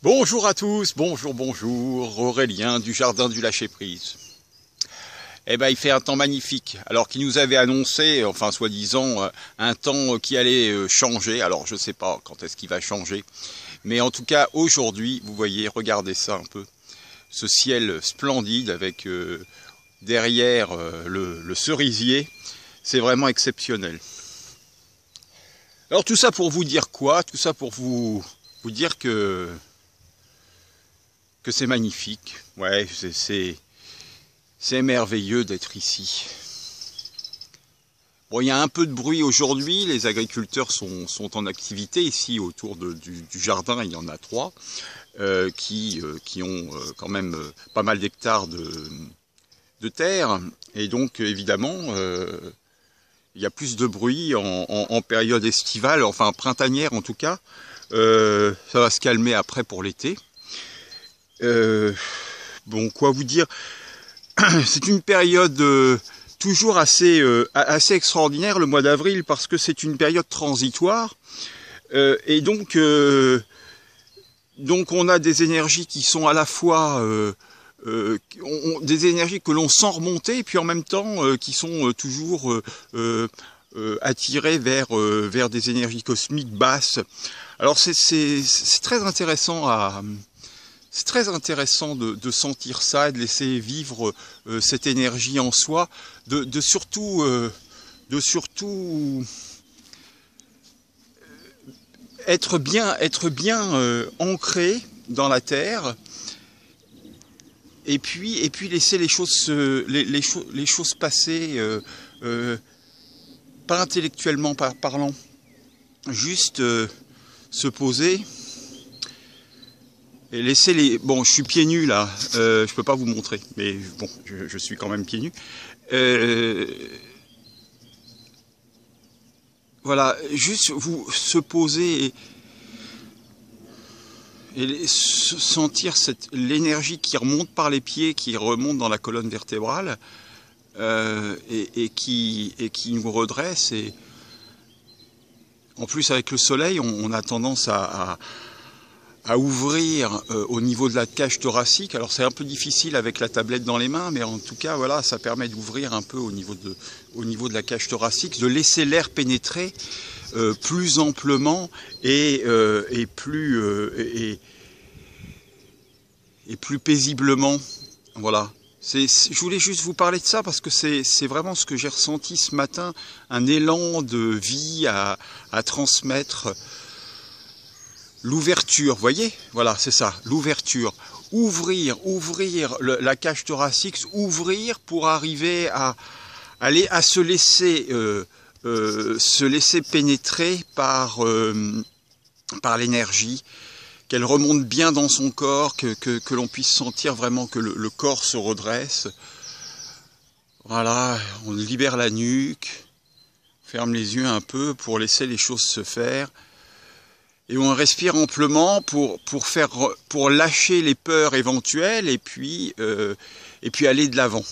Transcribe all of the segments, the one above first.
Bonjour à tous, bonjour, Aurélien du Jardin du Lâcher-Prise. Eh ben, il fait un temps magnifique, alors qu'il nous avait annoncé, enfin soi-disant, un temps qui allait changer. Alors je ne sais pas quand est-ce qu'il va changer, mais en tout cas aujourd'hui, vous voyez, regardez ça un peu, ce ciel splendide avec derrière le cerisier, c'est vraiment exceptionnel. Alors tout ça pour vous dire quoi? Tout ça pour vous dire que c'est magnifique. Ouais, c'est merveilleux d'être ici. Bon, il y a un peu de bruit aujourd'hui, les agriculteurs sont en activité ici autour du jardin, il y en a 3 qui ont quand même pas mal d'hectares de terre, et donc évidemment il y a plus de bruit en période estivale, enfin printanière en tout cas. Ça va se calmer après pour l'été. Bon, quoi vous dire, c'est une période toujours assez extraordinaire, le mois d'avril, parce que c'est une période transitoire, et donc on a des énergies qui sont à la fois des énergies que l'on sent remonter, et puis en même temps qui sont toujours attirées vers des énergies cosmiques basses. Alors c'est très intéressant C'est très intéressant de sentir ça, et de laisser vivre cette énergie en soi, de surtout être bien ancré dans la terre, et puis laisser les choses les choses passer, pas intellectuellement parlant, juste se poser. Et laisser les... Bon, je suis pieds nus là, je peux pas vous montrer, mais bon, je suis quand même pieds nus. Voilà, juste vous se poser et sentir l'énergie qui remonte par les pieds, qui remonte dans la colonne vertébrale, et qui nous redresse. Et en plus, avec le soleil, on a tendance à ouvrir au niveau de la cage thoracique. Alors c'est un peu difficile avec la tablette dans les mains, mais en tout cas voilà, ça permet d'ouvrir un peu au niveau de la cage thoracique, de laisser l'air pénétrer plus amplement et plus paisiblement. Voilà. Je voulais juste vous parler de ça parce que c'est vraiment ce que j'ai ressenti ce matin, un élan de vie à transmettre. L'ouverture, voyez, voilà, c'est ça, l'ouverture. Ouvrir la cage thoracique, ouvrir pour arriver à se laisser pénétrer par l'énergie, qu'elle remonte bien dans son corps, que l'on puisse sentir vraiment que le corps se redresse. Voilà, on libère la nuque, ferme les yeux un peu pour laisser les choses se faire. Et on respire amplement pour lâcher les peurs éventuelles, et puis aller de l'avant.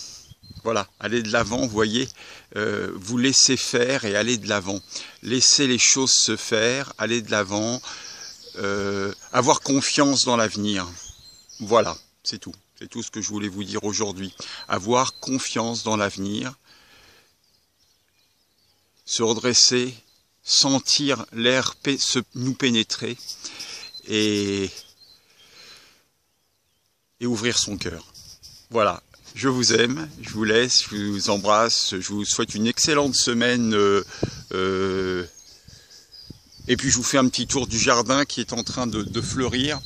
Voilà, aller de l'avant, vous voyez, vous laissez faire et aller de l'avant. Laisser les choses se faire, aller de l'avant, avoir confiance dans l'avenir. Voilà, c'est tout. C'est tout ce que je voulais vous dire aujourd'hui. Avoir confiance dans l'avenir, se redresser, sentir l'air nous pénétrer et ouvrir son cœur. Voilà, je vous aime, je vous laisse, je vous embrasse, je vous souhaite une excellente semaine, et puis je vous fais un petit tour du jardin qui est en train de fleurir.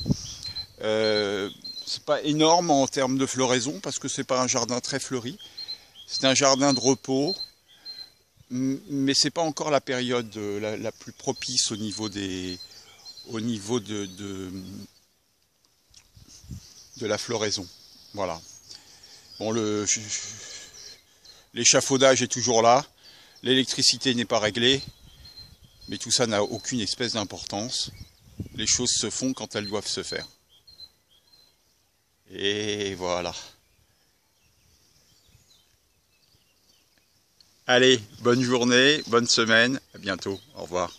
C'est pas énorme en termes de floraison parce que c'est pas un jardin très fleuri, c'est un jardin de repos. Mais c'est pas encore la période la plus propice au niveau de la floraison. Voilà. Bon, l'échafaudage est toujours là, l'électricité n'est pas réglée, mais tout ça n'a aucune espèce d'importance. Les choses se font quand elles doivent se faire. Et voilà. Allez, bonne journée, bonne semaine, à bientôt, au revoir.